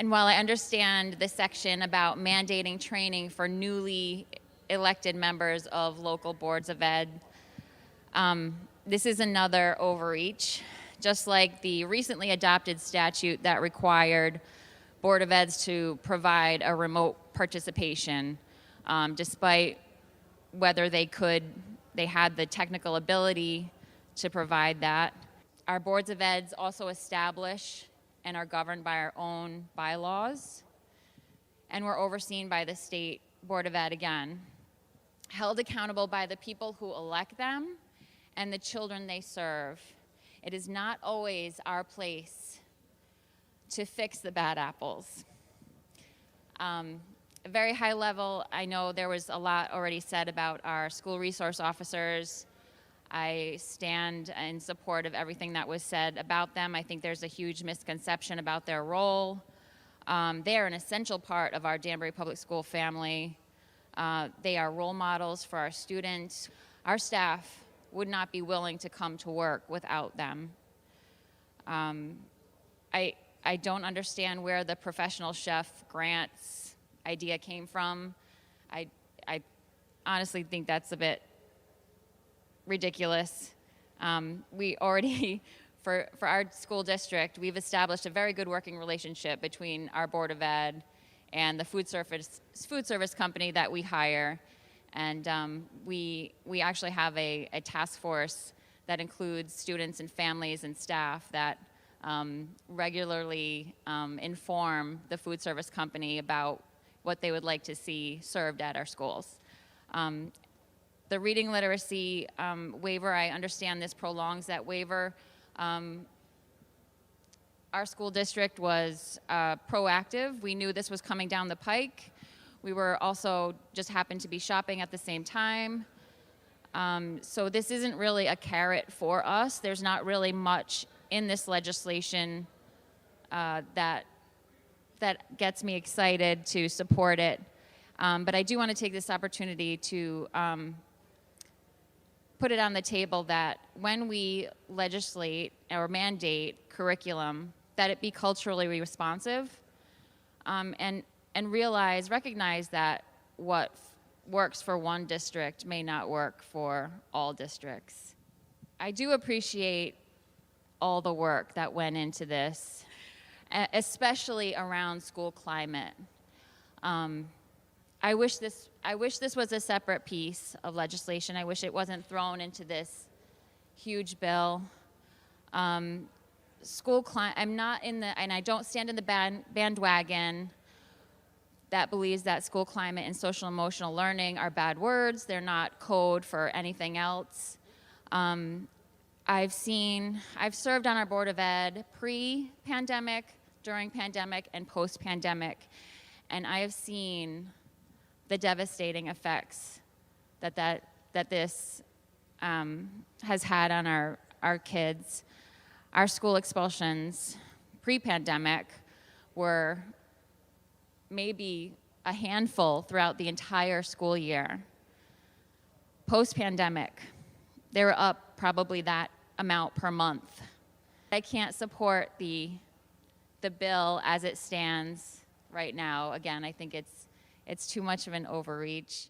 And while I understand the section about mandating training for newly elected members of local boards of ed, this is another overreach, just like the recently adopted statute that required Board of Eds to provide a remote participation, despite whether they had the technical ability to provide that. Our boards of eds also establish and are governed by our own bylaws, and we're overseen by the state Board of Ed again, held accountable by the people who elect them and the children they serve. It is not always our place to fix the bad apples. A very high level, I know there was a lot already said about our school resource officers. I stand in support of everything that was said about them. I think there's a huge misconception about their role. They are an essential part of our Danbury Public School family. They are role models for our students. Our staff would not be willing to come to work without them. I don't understand where the professional chef grants idea came from. I honestly think that's a bit ridiculous. We already, for our school district, we've established a very good working relationship between our Board of Ed and the food service company that we hire. And we actually have a task force that includes students and families and staff that regularly inform the food service company about what they would like to see served at our schools. The reading literacy waiver, I understand this prolongs that waiver. Our school district was proactive. We knew this was coming down the pike. We were also just happened to be shopping at the same time. So this isn't really a carrot for us. There's not really much in this legislation that gets me excited to support it. But I do want to take this opportunity to put it on the table that when we legislate or mandate curriculum, that it be culturally responsive, and recognize that what works for one district may not work for all districts. I do appreciate all the work that went into this, especially around school climate. I wish this was a separate piece of legislation. I wish it wasn't thrown into this huge bill. School climate, and I don't stand in the bandwagon that believes that school climate and social emotional learning are bad words. They're not code for anything else. I've served on our Board of Ed pre-pandemic, during pandemic, and post-pandemic, and I have seen the devastating effects that this has had on our kids. Our school expulsions pre-pandemic were maybe a handful throughout the entire school year. Post-pandemic, they were up probably that amount per month. I can't support the bill as it stands right now. Again, I think it's too much of an overreach.